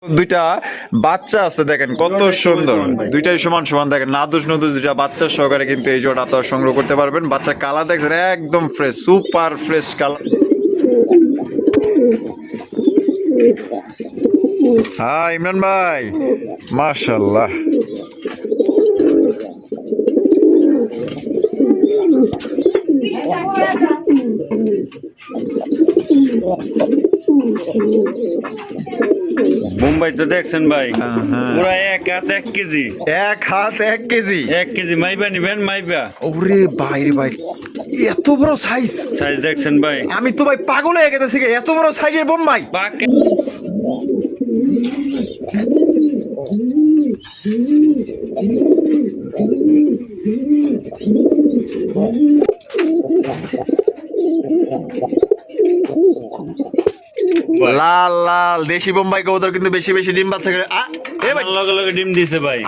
দুইটা বাচ্চা আছে দেখেন কত সুন্দর, দুইটাই সমান সমান দেখেন, নাদুস নদুস দুইটা বাচ্চা সহকারে কিন্তু এই জোড়া আপনারা সংগ্রহ করতে পারবেন। বাচ্চা কালার দেখছেন একদম ফ্রেশ, সুপার ফ্রেশ কালার। হ্যাঁ ইমরান ভাই, মাশাআল্লাহ। মুম্বাই তো দেখছেন ভাই, পুরা এক হাত 1 কেজি, এক হাত 1 কেজি, 1 কেজি মাইবা নিবেন মাইবা। ওরে ভাই রে ভাই, এত বড় সাইজ! সাইজ দেখছেন ভাই, আমি তো ভাই পাগল হয়ে গেছি, এত বড় সাইজের বোম্বাই। পাকে লাল লাল দেশি বোম্বাই কবুতর কিন্তু বেশি বেশি ডিম বাচ্চা করে। লগে লগে ডিম দিছে ভাই,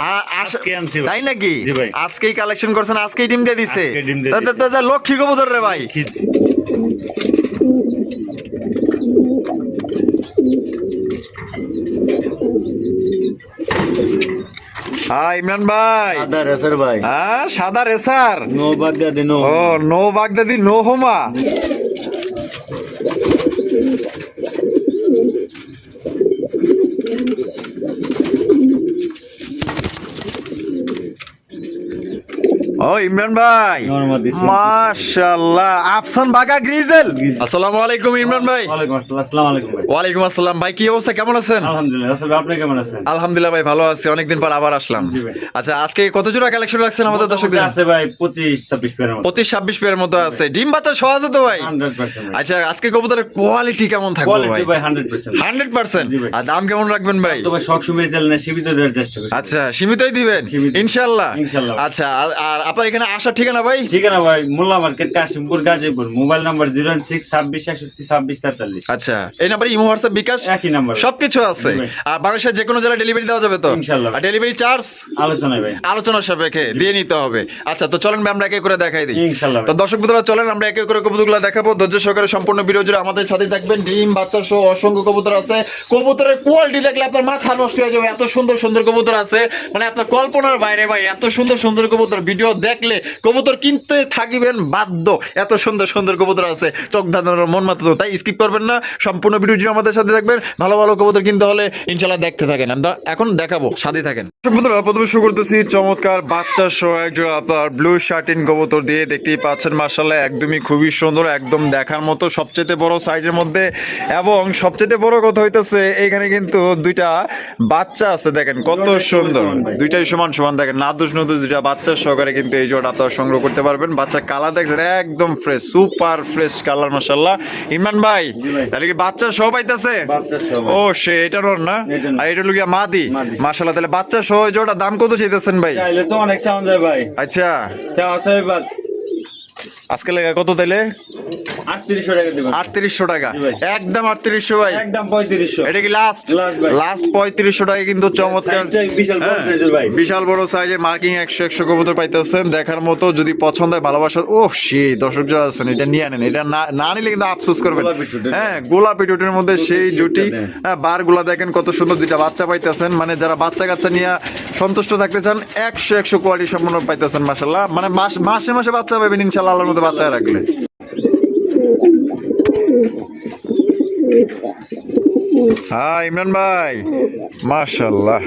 আজকে আনছি ভাই। তাই নাকি? জি ভাই, আজকেই কালেকশন করছেন, আজকেই ডিম দিয়ে দিছে। আজকে ডিম দিয়ে দিছে। তা লক্ষ্মী কবুতর রে ভাই। হ্যাঁ ইমরান ভাই, সাদা রেসার ভাই, হ্যাঁ সাদা রেসার, নো বাগদাদি নো। ও নো বাগদাদি নো হোমা। ও ইমরান ভাই, মাশাআল্লাহ, আফসান বাগা গ্রিজেল। আসসালামু আলাইকুম ইমরান ভাই। ওয়ালাইকুম আসসালাম। আসসালামু আলাইকুম ভাই। ওয়ালাইকুম আসসালাম ভাই, কি অবস্থা, কেমন আছেন? আলহামদুলিল্লাহ, আসলে আপনি কেমন আছেন? আলহামদুলিল্লাহ ভাই, ভালো আছি, অনেকদিন পর আবার আসলাম। জি ভাই। আচ্ছা, আজকে কত জোড়া কালেকশন রাখছেন আমাদের দর্শকদের? আছে ভাই 25-26 পেয়ারের মতো। 25-26 পেয়ারের মতো আছে। ডিম বাচ্চা সহ আছে তো ভাই? 100% ভাই। আচ্ছা, আজকে কবুতরের কোয়ালিটি কেমন থাকবে ভাই? কোয়ালিটি ভাই 100%। 100%? জি ভাই। আর দাম কেমন রাখবেন ভাই? তো ভাই শখ সময় চ্যানেলে সীমিত দেওয়ার চেষ্টা করি। আচ্ছা, সীমিতই দিবেন সীমিত। ইনশাআল্লাহ। ইনশাআল্লাহ। আচ্ছা, আর আপনার এখানে আসার ঠিকানা ভাই? ঠিকানা ভাই Molla market, Kashimpur, Gazipur. Mobile number 01626612643। আচ্ছা, এই নাম্বারে ইমো হোয়াটসঅ্যাপ বিকাশ একই নাম্বার, সবকিছু আছে। জি ভাই। আর বাংলাদেশের যে কোনো জেলায় ডেলিভারি দেওয়া যাবে তো? ইনশাআল্লাহ। আর ডেলিভারি চার্জ আলোচনায় ভাই, আলোচনার সাপেক্ষে দিয়ে নিতে হবে। আচ্ছা, তো চলেন ভাই আমরা একে করে দেখাই দিই। ইনশাআল্লাহ। তো দর্শক বন্ধুরা চলেন আমরা একে করে কবুতরগুলো দেখাবো। ধৈর্য সহকারে সম্পূর্ণ ভিডিও জুড়ে আমাদের সাথে থাকবেন। ডিম বাচ্চা সহ অসংখ্য কবুতর আছে। কবুতরের কোয়ালিটি দেখলে আপনার মাথা নষ্ট হয়ে যাবে, এত সুন্দর সুন্দর কবুতর আছে, মানে আপনার কল্পনার বাইরে ভাই। এত সুন্দর সুন্দর কবুতর, ভিডিও দেখলে কবুতর কিনতে থাকিবেন বাধ্য, এত সুন্দর সুন্দর কবুতর আছে, চোখ ধাঁধানোর মন মাত্র। তাই স্কিপ করবেন না, সম্পূর্ণ ভিডিও জুড়ে আমাদের সাথে থাকবেন। ভালো ভালো কবুতর কিনতে হলে ইনশাআল্লাহ দেখতে থাকেন, আমরা এখন দেখাবো, সাথে থাকেন। দর্শক বন্ধুরা, প্রথমে শুরু করতেছি চমৎকার বাচ্চা সহ একজোড়া আপনার ব্লু শার্টিন কবুতর দিয়ে। দেখতেই পাচ্ছেন মাশাআল্লাহ, একদমই খুবই সুন্দর, একদম দেখার মতো, সবচেয়ে বড় সাইজের মধ্যে। এবং সবচেয়ে বড় কথা হইতেছে এখানে কিন্তু দুইটা বাচ্চা আছে দেখেন কত সুন্দর, দুইটাই সমান সমান দেখেন, নাদুস নদুস দুইটা বাচ্চা সহকারে কিন্তু এই জোড়া আপনারা সংগ্রহ করতে পারবেন। বাচ্চা কালার দেখছেন একদম ফ্রেশ, সুপার ফ্রেশ কালার মাশাআল্লাহ। ইমরান ভাই, তাহলে কি বাচ্চা সহ পাইতেছে? বাচ্চা সহ। ও সে এটা নর না, এটা না। আর এটা হলো গিয়া মাদি। মাদি। মাশাআল্লাহ, তাহলে বাচ্চা সহ এই জোড়া দাম কত চাইতেছেন ভাই? চাইলে তো অনেক চাওয়া যায় ভাই। আচ্ছা, চাওয়া চাই বাদ আজকে লেগে কত তাইলে? 3800 টাকা দিবেন। 3800 টাকা, জি ভাই। একদম 3800 ভাই। একদম 3500। এটা কি লাস্ট? Last ভাই। লাস্ট 3500 টাকা কিন্তু চমৎকার, সাইজটা বিশাল বড় হ্যাঁ, সাইজের ভাই। বিশাল বড় সাইজের মার্কিং 100 কবুতর পাইতেছেন দেখার মতো। যদি পছন্দ হয়, ভালোবাসা, ও সেই দর্শক যারা আছেন এটা নিয়ে আনেন, এটা না নিলে কিন্তু আফসোস করবেন। গোলাপি টুটের। হ্যাঁ, গোলাপি টুটের মধ্যে সেই জুটি। দেন। হ্যাঁ, বারগুলা দেখেন কত সুন্দর, দুইটা বাচ্চা পাইতেছেন, মানে যারা বাচ্চা কাচ্চা নিয়ে সন্তুষ্ট থাকতে চান 100 কোয়ালিটি সম্পূর্ণ পাইতেছেন মাশাআল্লাহ। মানে মাসে মাসে বাচ্চা পাবেন ইনশাআল্লাহ আল্লাহর মধ্যে বাচ্চা রাখলে। হ্যাঁ ইমরান ভাই, মাশাআল্লাহ।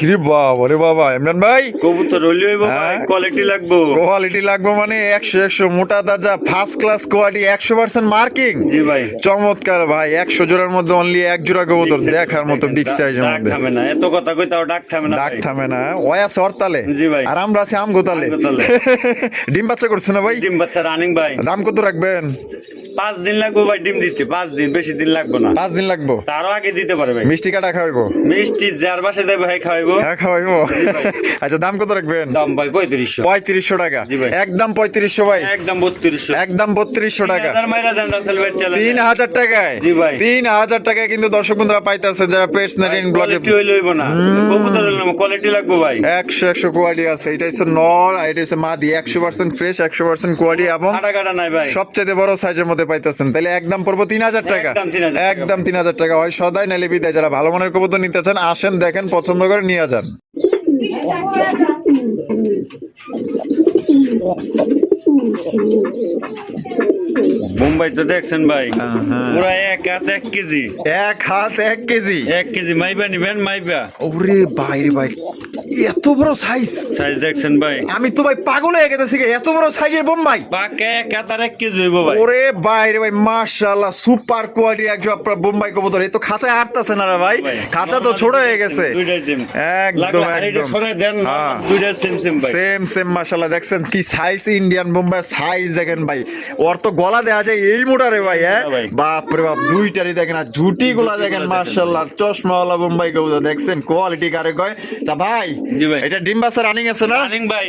রে বাবা রে বাবা, ইমরান ভাই কবুতর হইলে হইব ভাই, হ্যাঁ। কোয়ালিটি লাগবো। কোয়ালিটি লাগবে মানে 100 মোটা তাজা ফার্স্ট ক্লাস কোয়ালিটি, 100% মার্কিং। জি ভাই, চমৎকার ভাই, 100 জোড়ার মধ্যে অনলি এক জোড়া কবুতর দেখার মতো বিগ সাইজের ডাক মধ্যে। থামে না, এত কথা কই তাও ডাক থামে না ডাক ভাই। থামে না, ওই আছে হরতালে। জি ভাই। আর আমরা আছি আমগোতালে। আমগোতালে। ডিম বাচ্চা করছে না ভাই? ডিম বাচ্চা রানিং ভাই। দাম কত রাখবেন? 5 দিন লাগবে ভাই ডিম দিতে, 5 দিন, বেশি দিন লাগবে না। 5 দিন লাগবো। তারও আগে দিতে পারে ভাই। মিষ্টি কাটা খাওয়াইবো? মিষ্টি যার বাসায় যাবে যাবে ভাই খাওয়াইবো। হ্যাঁ খাওয়াইবো। আচ্ছা দাম কত রাখবেন? দাম ভাই 3500। 3500 টাকা। জি ভাই। একদম 3500 ভাই। একদম 3200। একদম 3200 টাকা। 3000 মাইরা দেন রাসেল ভাই চ্যালেঞ্জ। 3000 টাকায়। জি ভাই। 3000 টাকায় কিন্তু দর্শক বন্ধুরা পাইতেছেন যারা পেটসনারি ব্লগে। কোয়ালিটি হইলো না, কবুতর হইলো না, কোয়ালিটি লাগবে ভাই। 100 কোয়ালিটি আছে। এটা হচ্ছে নর আর এটা হচ্ছে মাদি। 100% ফ্রেশ, 100% কোয়ালিটি এবং কাটা কাটা নাই ভাই। সবচেয়ে বড় সাইজের মধ্যে পাইতেছেন। তাহলে একদম পড়বো 3000 টাকা। একদম 3000 টাকা। একদম 3000 টাকা। হয় সদাই নাইলে বিদায়। যারা ভালো মানের কবুতর নিতে চান আসেন, দেখেন, পছন্দ করে নিয়ে যান। মুম্বাই তো দেখছেন ভাই, পুরা এক হাত 1 কেজি। এক হাত 1 কেজি। 1 কেজি মাইবা নিবেন, মাইবা। ওরে ভাই রে ভাই, এত বড় সাইজ! সাইজ দেখছেন ভাই, আমি তো ভাই পাগল হয়ে গেছি। এত বড় সাইজের বোম্বাই! পাকা এক হাত আর 1 কেজি হইব ভাই। ওরে ভাই রে ভাই, মাশাআল্লাহ, সুপার কোয়ালিটি একজন আপনার বোম্বাই কবুতর। এই তো খাঁচায় আটতাছে না রে ভাই, খাঁচা তো ছোট হয়ে গেছে। দুইটাই সেম। একদম একদম সরাই দেন না, হ্যাঁ। দুইটা সেম সেম ভাই। সেম সেম মাশাআল্লাহ। দেখছেন কি সাইজ, ইন্ডিয়ান বোম্বাই সাইজ দেখেন ভাই। ওর তো গলা দেয়া যায় এই মোটা রে ভাই। হ্যাঁ ভাই। বাপ রে বাপ, দুইটারই দেখেন। আর ঝুটি গুলা দেখেন মাশাআল্লাহ, চশমাওয়ালা বোম্বাই কবুতর দেখছেন, কোয়ালিটি কারে কয়। তা ভাই, জি ভাই। এটা ডিম বাচ্চা রানিং আছে না? রানিং ভাই,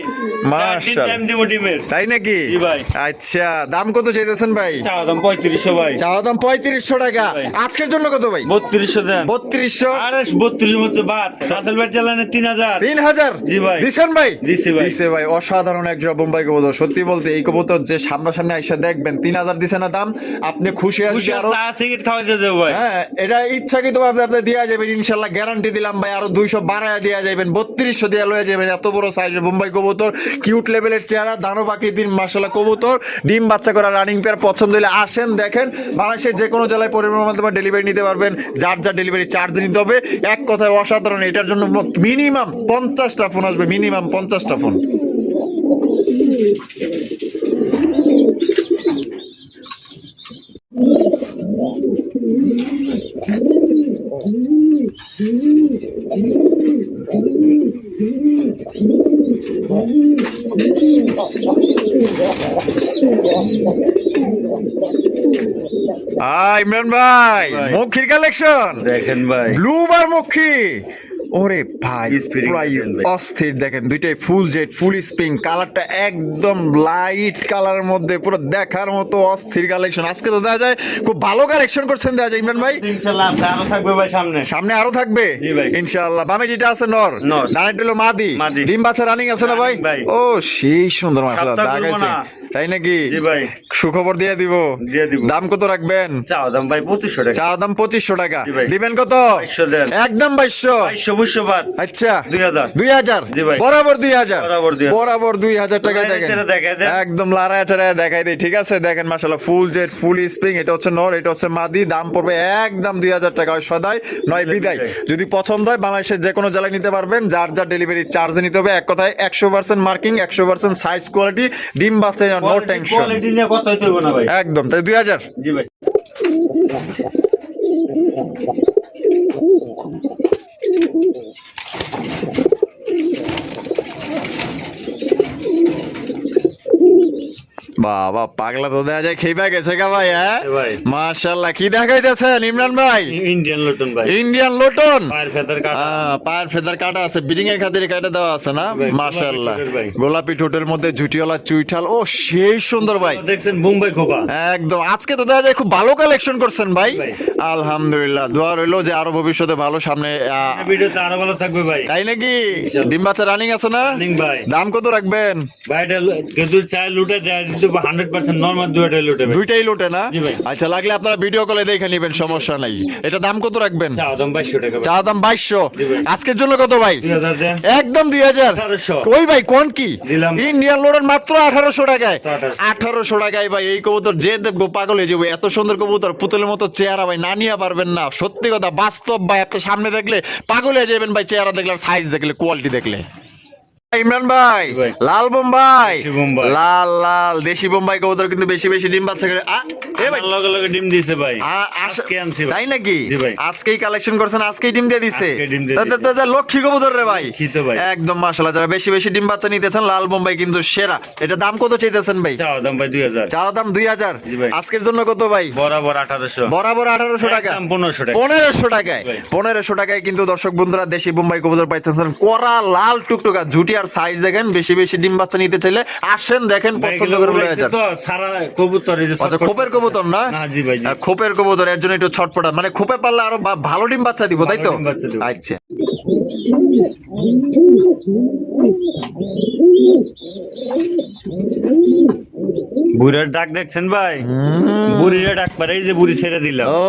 মাশাআল্লাহ। টাইম দিব ডিমের। তাই নাকি? জি ভাই। আচ্ছা, দাম কত চাইতেছেন ভাই? চাওয়া দাম 3500 ভাই। চাওয়া দাম 3500 টাকা। ভাই। আজকের জন্য কত ভাই? 3200 দেন। 3200। আরে 32 এর মধ্যে বাদ, রাসেল ভাই চ্যালেঞ্জে 3000। 3000। জি ভাই। দিছেন ভাই? দিছি ভাই। দিছে ভাই। অসাধারণ এক জোড়া বোম্বাই কবুতর। সত্যি বলতে এই কবুতর যে সামনাসামনি আইসা দেখবেন, 3000 দিছে না দাম, আপনি খুশি আসবে আরো। চা সিগারেট খাওয়াইতে যাবো ভাই। হ্যাঁ, এটা ইচ্ছাকৃত ভাবে আপনি দেয়া যাবেন ইনশাআল্লাহ, গ্যারান্টি দিলাম ভাই। আরো 200 বাড়ায়া দেয়া যাবেন, 3200 দেয়া লয়ে যাবেন। এত বড় সাইজের বোম্বাই কবুতর, কিউট লেভেলের চেহারা, দানব আকৃতির মাশাআল্লাহ কবুতর, ডিম বাচ্চা করা রানিং পেয়ার। পছন্দ হলে আসেন, দেখেন। বাংলাদেশের যে কোনো জেলায় পরিবহনের মাধ্যমে ডেলিভারি নিতে পারবেন। যার যার ডেলিভারি চার্জ নিতে হবে। এক কথায় অসাধারণ। এটার জন্য মিনিমাম 50টা ফোন আসবে, মিনিমাম 50টা ফোন। ইমরান ভাই, ভাই। মক্ষীর কালেকশন দেখেন ভাই, ব্লু বার মক্ষী। ওরে ভাই, Spring পুরাই দেখেন ভাই। অস্থির দেখেন। দুইটাই ফুল জেড, ফুল স্প্রিং, কালারটা একদম লাইট কালারের মধ্যে, পুরো দেখার মতো অস্থির কালেকশন। আজকে তো দেখা যায় খুব ভালো কালেকশন করছেন দেখা যায় ইমরান ভাই। ইনশাআল্লাহ আছে, আরো থাকবে ভাই সামনে। সামনে আরো থাকবে জি ভাই। ইনশাআল্লাহ। বামে যেটা আছে নর, নর। ডানেরটা হলো মাদি। মাদি। ডিম বাচ্চা রানিং আছে না ভাই? Running ভাই। ও সেই সুন্দর মাশাআল্লাহ, সপ্তাহ ঘুরবো দেখাইছে। না। তাই নাকি? জি ভাই। সুখবর দিয়ে দিব। দিয়ে দিব। দাম কত রাখবেন? চাওয়া দাম ভাই 2500 টাকা। চা দাম 2500 টাকা। জি ভাই। দিবেন কত? 2200 দেন। একদম 2200। 2200 বাদ। আচ্ছা, 2000। 2000। জি ভাই। বরাবর 2000। বরাবর 2000। বরাবর 2000 টাকা লারায় দেখেন। ছেড়ে দেখায় দেন। একদম লারায় ছাড়া দেখাই দেই। ঠিক আছে, দেখেন মাশাআল্লাহ, ফুল জেড, ফুল স্প্রিং। এটা হচ্ছে নর, এটা হচ্ছে মাদি। দাম পড়বে একদম 2000 টাকা। হয় সদাই নয় বিদায়। যদি পছন্দ হয় বাংলাদেশের যে কোনো জেলায় নিতে পারবেন। যার যার ডেলিভারি চার্জ নিতে হবে। এক কথায় 100% মার্কিং, 100% সাইজ কোয়ালিটি, ডিম বাচ্চা, নো টেনশন। কোয়ালিটি নিয়ে কথা হইতে হবে না ভাই। একদম। তাই 2000। জি ভাই। বাবা, পাগলা তো দেখা যায় খেয়ে গেছে গা ভাই। হ্যাঁ ভাই। মাশাআল্লাহ, কি দেখাইতেছেন ইমরান ভাই? ইন্ডিয়ান লটন ভাই। Indian lotion. পায়ের ফেদার কাটা। পায়ের ফেদার কাটা আছে, ব্রিডিং এর খাতিরে কাটা দেওয়া আছে না? ভাই, মাশাআল্লাহ, গোলাপি ঠোঁটের ভাই। গোলাপি ঠোঁটের মধ্যে ঝুটিওয়ালা চুইঠাল। ও সেই সুন্দর ভাই। দেখছেন মুম্বাই খোপা। একদম। আজকে তো দেখা যায় খুব ভালো কালেকশন করছেন ভাই। ভাই। আলহামদুলিল্লাহ, দোয়া রইলো যে আরো ভবিষ্যতে ভালো সামনে। ভিডিওতে আরো ভালো থাকবে ভাই। তাই নাকি? ডিম বাচ্চা রানিং আছে না? রানিং ভাই। দাম কত রাখবেন? ভাই এটা কিন্তু চাই লুটে দেয় কিন্তু 100% নরমাল দুইটাই লুটে ভাই। দুইটাই লোটে না? জি ভাই। আচ্ছা, লাগলে আপনারা ভিডিও কলে দেখে নেবেন, সমস্যা নাই। এটা দাম কত রাখবেন? চাওয়া দাম 2200 টাকা ভাই। চা দাম 2200। জি ভাই। আজকের জন্য কত ভাই? 2000 দেন। একদম 2000। 1800 ওই ভাই কোন কি দিলাম। ইন্ডিয়ান লোডের মাত্র 1800 টাকায়। 1800 1800 টাকায় ভাই এই কবুতর যে দেখবো পাগল হয়ে যাবে। এত সুন্দর কবুতর, পুতুলের মতো চেহারা ভাই, না নিয়ে পারবেন না। সত্যি কথা, বাস্তব ভাই। আপনার সামনে দেখলে পাগল হয়ে যাবেন ভাই, চেহারা দেখলে, সাইজ দেখলে, কোয়ালিটি দেখলে। ইমরান ভাই, ভাই। লাল বোম্বাই, দেশি বোম্বাই। লাল লাল দেশি বোম্বাই কবুতর কিন্তু বেশি বেশি ডিম বাচ্চা করে। এ ভাই লগে লগে ডিম দিছে ভাই, আজকে আজকে আনছি ভাই। তাই নাকি? জি ভাই। আজকেই কালেকশন করছেন, আজকেই ডিম দিয়ে দিছে। আজকে ডিম দিয়ে তা- তা- তা লক্ষ্মী কবুতর রে ভাই, লিখিত ভাই। একদম মাশাআল্লাহ। যারা বেশি বেশি ডিম বাচ্চা নিতেছেন, লাল বোম্বাই কিন্তু সেরা। এটা দাম কত চাইতেছেন ভাই? চাওয়া দাম ভাই 2000, চাওয়া দাম 2000। জি ভাই। আজকের জন্য কত ভাই? বরাবর 1800, বরাবর 1800 টাকা, একদম 1500 টাকা। 1500 টাকায়, ভাই। 1500 টাকায় কিন্তু দর্শক বন্ধুরা দেশি বোম্বাই কবুতর পাইতেছেন। করা লাল টুকটুকা ঝুটি আর সাইজ দেখেন। বেশি বেশি ডিম বাচ্চা নিতে চাইলে আসেন, দেখেন, ভাই, পছন্দ এগুলো করে লয়ে উড়াইছে যান। তো সারা কবুতর, এই যে আচ্ছা, ছটফট খোপের কবুতর না? না, জি ভাই, জি। খোপের কবুতর, এর জন্য একটু ছটফটা, মানে খোপে পারলে আরো ভালো ডিম বাচ্চা দিব, তাই তো? ভালো ডিম বাচ্চা দিব। আচ্ছা। বুড়ির ডাক দেখছেন ভাই? বুড়ির ডাক পারে, এই যে বুড়ি ছেড়ে দিলাম। ও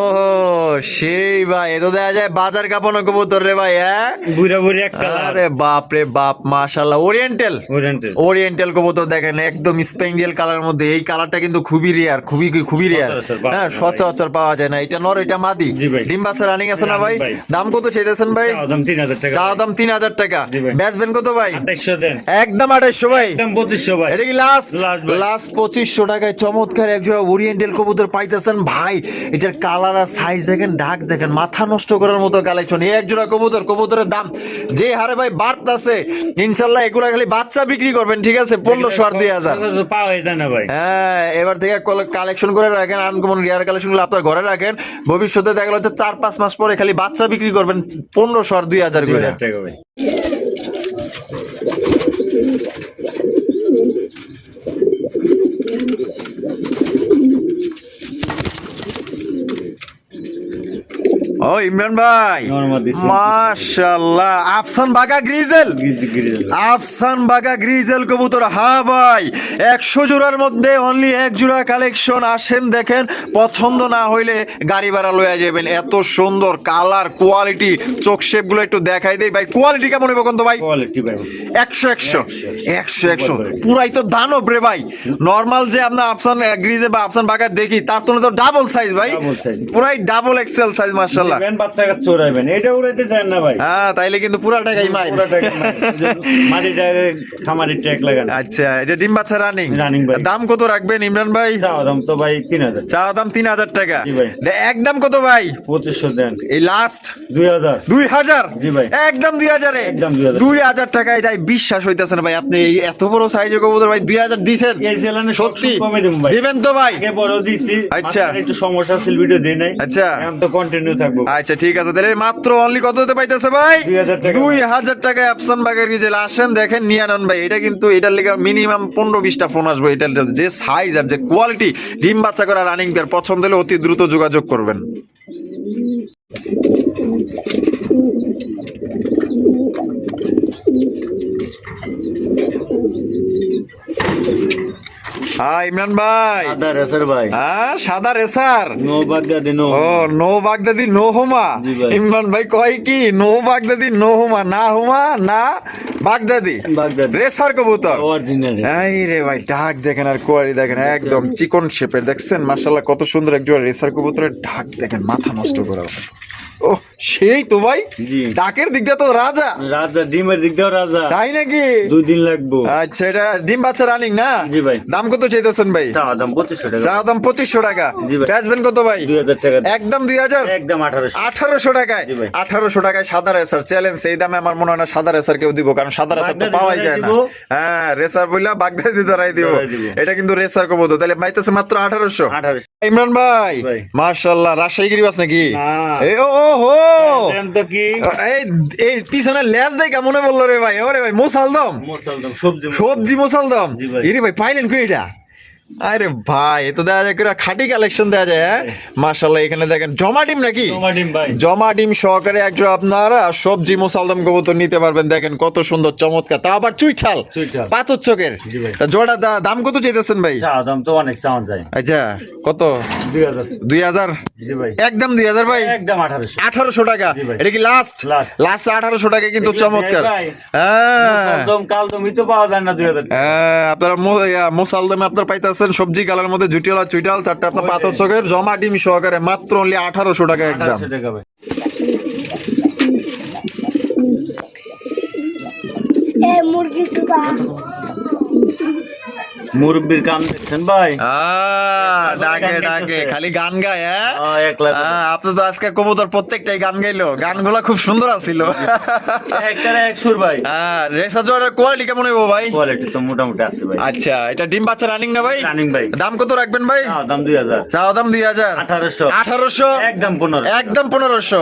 সেই ভাই, এ তো দেখা যায় বাজার কাঁপানো কবুতর রে ভাই, হ্যাঁ? বুড়া বুড়ি এক কালার, আরে বাপ রে বাপ, মাশাআল্লাহ। Oriental, oriental. ওরিয়েন্টাল কবুতর দেখেন, একদম স্পেন্ডিয়াল কালার মধ্যে। এই কালারটা কিন্তু খুবই রেয়ার, খুবই খুবই রেয়ার। সচরাচর পাওয়া হ্যাঁ, যায় না সচরাচর পাওয়া যায় না। এটা নর, এটা মাদি। জি ভাই। ডিম বাচ্চা রানিং আছে না ভাই? রানিং ভাই। দাম কত চাইতেছেন ভাই? চাওয়া দাম 3000 টাকা। চা দাম 3000 টাকা। জি ভাই। বেচবেন কত ভাই? 2800 দেন, একদম 2800 ভাই। একদম 2500 ভাই। এটা কি লাস্ট? Last ভাই। লাস্ট 2500 টাকায় চমৎকার একজোড়া ওরিয়েন্টাল কবুতর পাইতেছেন ভাই। এটার কালার আর সাইজ দেখেন, ডাক দেখেন, মাথা নষ্ট করার মতো কালেকশন। এই একজোড়া কবুতর, কবুতরের দাম যে হারে ভাই বাড়তাছে, ইনশাল্লাহ এগুলা খালি বাচ্চা বিক্রি করবেন, ঠিক আছে? 1500 আর 2000। সচরাচর পাওয়া যায় না ভাই। হ্যাঁ, এবার থেকে কালেকশন করে রাখেন, আনকমন রেয়ার কালেকশন গুলো আপনার ঘরে রাখেন। ভবিষ্যতে দেখা গেল 4-5 মাস পরে খালি বাচ্চা বিক্রি করবেন 1500 আর 2000 করে। 2000 টাকা ভাই। ও ইমরান ভাই, নরমাল দিছি। মাশাআল্লাহ, আফসান বাগা গ্রিজেল, আফসান বাগা গ্রিজেল কবুতর। হ্যাঁ ভাই, 100 জোড়ার মধ্যে অনলি 1 জোড়া কালেকশন। আসেন, দেখেন, পছন্দ না হইলে গাড়ি ভাড়া লয়ে যাবেন। এত সুন্দর কালার, কোয়ালিটি, চোখ শেপ গুলো একটু দেখাই দেই ভাই। কোয়ালিটি কেমন হইব কোন ভাই? কোয়ালিটি ভাই 100 পুরাই তো দানব রে ভাই। নরমাল যে আমরা আফসান গ্রিজে বা আফসান বাগা দেখি, তার তুলনায় তো ডাবল সাইজ ভাই, Double size। পুরাই ডাবল এক্সেল সাইজ, মাশাআল্লাহ। নেবেন, বাচ্চা কাচ্চা উড়াইবেন, এটা উড়াইতে চান না ভাই। হ্যাঁ, তাইলে কিন্তু পুরা টাকাই মাই। পুরো টাকা মাটিটা খামারি ট্যাগ লাগান। আচ্ছা, এটা ডিম বাচ্চা রানিং। Running ভাই। দাম কত রাখবেন ইমরান ভাই? চাওয়া দাম তো ভাই 3000, চা দাম 3000 টাকা। জি ভাই। একদম কত ভাই? 2500 দেন, এই লাস্ট 2000। 2000। জি ভাই। একদম 2000 এ। একদম 2000 2000 টাকায়, তাই বিশ্বাস হইতেছে না ভাই, আপনি এই এত বড় সাইজের কবুতর ভাই 2000 দিবেন? এই জেলানে সত্যি কমে দিম ভাই। দিবেন তো ভাই? আগে বড় দিছি, আচ্ছা। মাঝখানে একটু সমস্যা ছিল, ভিডিও দেই নাই। আচ্ছা। এখন তো কন্টিনিউ থাকবো। আচ্ছা, ঠিক আছে, তাহলে মাত্র অনলি কত হতে পাইতেছে ভাই? 2000 টাকা। 2000 টাকায় আফসান বাগের গিজেল। আসেন, দেখেন, নিয়ে আনন ভাই। এটা কিন্তু এটার লেগে মিনিমাম 15-20টা ফোন আসবে। এটার যে সাইজ আর যে কোয়ালিটি, ডিম বাচ্চা করা রানিং পেয়ার, পছন্দ হলে অতি দ্রুত যোগাযোগ করবেন। হ্যাঁ ইমরান ভাই। আদা রেসার ভাই, হ্যাঁ, সাদা রেসার। নো বাগদাদি নো। ও, নো বাগদাদি নো হোমা। জি ভাই। ইমরান ভাই কয় কি, নো বাগদাদি নো হোমা, না হোমা না বাগদাদি, বাগদাদি রেসার কবুতর। অরিজিনাল। এই রে ভাই, ডাক দেখেন আর কোয়ারি দেখেন, একদম চিকন শেপের, দেখছেন? মাশাআল্লাহ, কত সুন্দর একজন রেসার কবুতরের ডাক দেখেন, মাথা নষ্ট করা। ও সেই তো ভাই, জি। ডাকের দিকটা তো রাজা, রাজা, ডিমের দিক দিয়েও রাজা। তাই নাকি? 2 দিন লাগবো। আচ্ছা, এটা ডিম বাচ্চা রানিং না? জি ভাই। দাম কত চাইতেছেন ভাই? চাওয়া দাম 2500 টাকা। চা দাম 2500 টাকা। জি ভাই। বেচবেন কত ভাই? 2000 টাকা। একদম 2000। একদম 1800। 1800 টাকায়। জি ভাই। 1800 টাকায় সাদা রেসার চ্যালেঞ্জ। এই দামে আমার মনে হয় না সাদা রেসার কেউ দিব, কারণ সাদা রেসার তো বাগদাদি পাওয়াই ধরাই যায় না। দিব। হ্যাঁ, রেসার বইলা বাগদাদি ধরাই দিব। ধরাই দিব। এটা কিন্তু রেসার কবুতর। তাহলে পাইতেছে মাত্র 1800। 1800। ইমরান ভাই, ভাই। মাশাআল্লাহ, রাজশাহী গিরিবাস নাকি? না। এই ও হো, দেন তো কি? এই এই পিছনে লেজ দেখা মনে বললো রে ভাই। ওরে ভাই, মোসালদম, মুসলমান সবজি। সবজি মোসালদম। জি ভাই। এরে ভাই, পাইলেন কই এটা? আরে ভাই, এ তো দেখা যায় কিরা খাঁটি কালেকশন দেয়া যায়। হ্যাঁ, মাশাআল্লাহ। এখানে দেখেন জমা ডিম নাকি? জমা ডিম ভাই। জমা ডিম সহকারে একজন আপনারা সবজি মোসালদম কবুতর নিতে পারবেন। দেখেন কত সুন্দর, চমৎকার, তা আবার চুইঠাল, চুইঠাল। পাথর চোখের। জি ভাই। তা জোড়া দাম কত চাইতেছেন ভাই? চাওয়া দাম তো অনেক চাওয়া যায়। আচ্ছা, কত? 2000। 2000। জি ভাই। একদম 2000 ভাই। একদম 1800। 1800 টাকা। জি ভাই। এটা কি লাস্ট? Last। লাস্ট 1800 টাকা, কিন্তু এগুলো চমৎকার। দেয় ভাই। হ্যাঁ, মুসলদম কালদমই তো পাওয়া যায় না 2000 টাকা। হ্যাঁ, আপনারা মোসালদমে আপনার পাইতেছেন সবজি কালার মধ্যে জুটিওয়ালা চুইটাল, চারটা আপনার ওই যে। পাথর চোখের, জমা ডিম সহকারে, মাত্র অনলি 1800 টাকা একদম। 1800 টাকা ভাই। মুরগি চুদা মুরব্বির কাম দেখছেন ভাই? ডাকে ডাকে খালি গান গায়, হ্যাঁ? একলা আপনি তো আজকের কবুতর প্রত্যেকটাই গান গাইলো, গানগুলা খুব সুন্দর আছিল। একটারে এক সুর ভাই। রেসা জোয়ারের কোয়ালিটি কেমন হইব ভাই? কোয়ালিটি তো মোটামুটি আছে ভাই। আচ্ছা, এটা ডিম বাচ্চা রানিং না ভাই? রানিং ভাই। দাম কত রাখবেন ভাই? দাম 2000। চাও দাম 2000। 1800। একদম 1500। একদম 1500।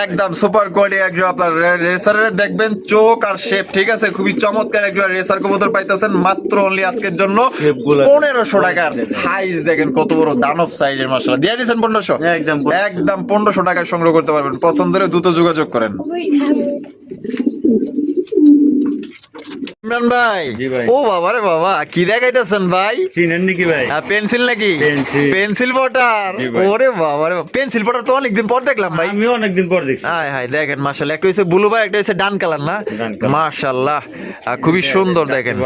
একদম সুপার কোয়ালিটি একজন আপনার রেসারের দেখবেন চোখ আর শেপ, ঠিক আছে? খুবই চমৎকার একজন রেসার কবুতর পাইতেছেন মাত্র অনলি আজকের জন্য 1500 টাকার। সাইজ দেখেন কত বড় দানব সাইজের, মাশাআল্লাহ। দিয়ে দিয়েছেন 1500। একদম 1500 টাকায় সংগ্রহ করতে পারবেন। পছন্দ হলে দ্রুত যোগাযোগ করেন। ইমরান ভাই, ও বাবা রে বাবা, কি দেখাইতেছেন ভাই? চিনেন নাকি ভাই? পেন্সিল নাকি? Pencil Potter. ওরে বাবা রে, পেন্সিল পটার তো অনেকদিন পর দেখলাম ভাই। আমি অনেকদিন পর দেখছি। হাই হাই, দেখেন মাশাআল্লাহ, একটা হইছে ব্লু ভাই, একটা হইছে ডান কালার না? মাশাআল্লাহ, খুবই সুন্দর দেখেন।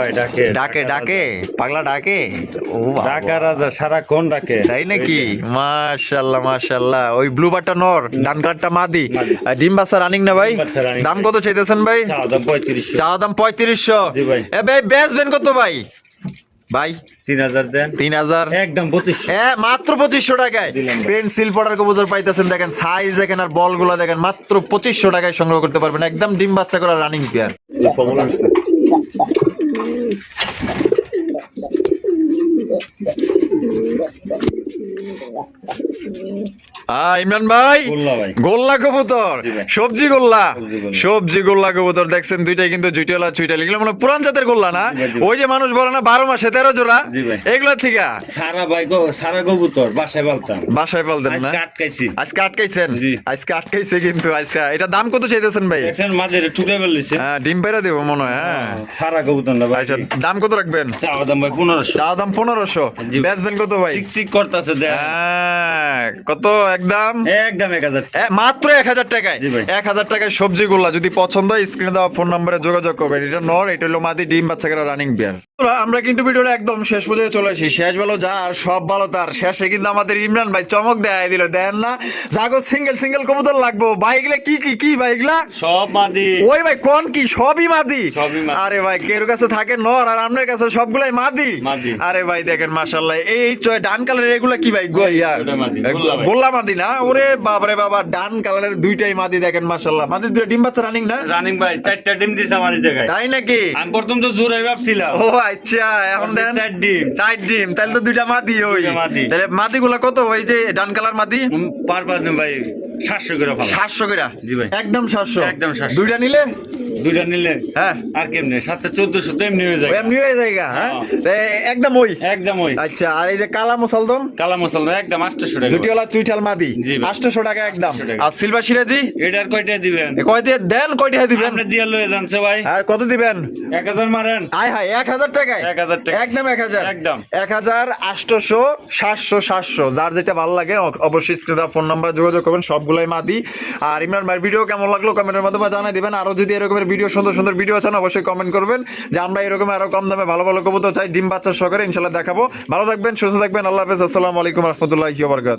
ডাকে ডাকে পাগলা ডাকে, ও ডাকা রাজা সারাক্ষণ ডাকে, তাই নাকি? মাশাআল্লাহ মাশাআল্লাহ। ওই ব্লু বারটা নর, ডান কালারটা মাদি। ডিম বাচ্চা রানিং না ভাই? দাম কত চাইতেছেন ভাই? দাম 3500। চা দাম 3500। জি ভাই। এ ভাই বেচবেন কত ভাই? ভাই 3000 দেন। 3000। একদম 2500। মাত্র 2500 টাকায় পেন্সিল পটার কবুতর পাইতেছেন। দেখেন সাইজ দেখেন আর বলগুলো দেখেন, মাত্র 2500 টাকায় সংগ্রহ করতে পারবেন। একদম ডিম বাচ্চা করা রানিং পেয়ার। ইমরান ভাই, গোল্লা কবুতর, সবজি গোল্লা, সবজি গোল্লা কবুতর দেখছেন দুইটাই কিন্তু জুইটালা চুইটাল। এগুলো মানে পুরান জাতের গোল্লা না? ওই যে মানুষ বলে না 12 মাসে 13 জোড়া, এগুলো থেকে সারা ভাই সারা কবুতর বাসায় পালতাম। বাসায় পালতেন না? আজকে আটকাইছেন? আজকে আটকাইছে কিন্তু। আজকে এটা দাম কত চাইতেছেন ভাই? মাঝে টুকে বলছে। ডিম পেরা দেবো মনে হয়। হ্যাঁ, সারা কবুতর না ভাই। আচ্ছা, দাম কত রাখবেন? চাওয়া দাম ভাই 1500। চাওয়া দাম 1500। বেচবেন কত ভাই? ঠিক করতেছে কত? একদম 1000। মাত্র 1000 টাকায়। 1000 টাকায় সবজি গোল্লা। যদি পছন্দ হয় স্ক্রিনে দেওয়া ফোন নম্বরে যোগাযোগ করবেন। এটা নর, এটা হলো মাদি, ডিম বাচ্চা করা রানিং বিয়ার। আমরা কিন্তু ভিডিওটা একদম শেষ পর্যন্ত চলে আসি। শেষ ভালো যার সব ভালো তার। শেষে কিন্তু আমাদের ইমরান ভাই চমক দেখাই দিল। দেন না জাগো সিঙ্গেল সিঙ্গেল কবুতর লাগবো ভাই। এগুলা কি কি কি ভাই? এগুলা সব মাদি। ওই ভাই কোন কি? সবই মাদি। আরে ভাই কের কাছে থাকে নর আর আপনার কাছে সবগুলাই মাদি। আরে ভাই দেখেন মাশাআল্লাহ, এই ডান কালারের এগুলা কি ভাই? গোল্লা মাদি না? ওরে বাবারে বাবা, ডান কালারের দুইটাই মাদি দেখেন মাশাআল্লাহ। মাদি দুটো ডিম বাচ্চা রানিং না? রানিং ভাই, 4টা ডিম দিছে আমার এই জায়গায়। তাই নাকি? আমি প্রথম তো জোরে ভাবছিলাম। ও আচ্ছা, এখন দেন 4 ডিম। 4 ডিম, তাহলে তো দুইটা মাদি। ওই তাহলে মাদিগুলা কত? ওই যে ডান কালার মাদি পার দিন ভাই 700 করে ভালো। 700 করে? জি ভাই, একদম 700। একদম 700। দুইটা নিলে? দুইটা নিলে হ্যাঁ, আর কেমনে 700-1400 তো এমনি হয়ে যায়। এমনি হয়ে যায়। হ্যাঁ, একদম ওই একদম ওই। আচ্ছা, আর এই যে কালা মুসলদম? কালা মুসলদম একদম 800 টাকা। জুটিওয়ালা চুইঠাল মাদি 800 টাকা একদম। আর সিলভার সিরাজি এটার কয়টা দিবেন? কয় দিয়ে দেন? কয়টা দিবেন? আপনি দিয়া লয়ে যানছে ভাই। আর কত দিবেন? 1000 মারেন। আয় হায়, 1000 টাকায়? 1000 টাকা একদম 1000। একদম 1000, 800, 700, 700। যার যেটা ভালো লাগে অবশ্যই স্ক্রিনে দেওয়া ফোন নাম্বারে যোগাযোগ করবেন। সবগুলাই মাদি। আর ইমরান ভাইয়ের ভিডিও কেমন লাগলো কমেন্টের মাধ্যমে জানাই দিবেন। আরো যদি এরকমের ভিডিও, সুন্দর সুন্দর ভিডিও আছেন অবশ্যই কমেন্ট করবেন, যে আমরা এরকম আরো কম দামে ভালো ভালো কবুতর চাই ডিম বাচ্চা সহকারে ইনশাআল্লাহ দেখাবো। ভালো থাকবেন, সুস্থ থাকবেন। আল্লাহ হাফেজ। আসসালামু আলাইকুম রহমতুল্লাহি ওয়া বারাকাতুহু।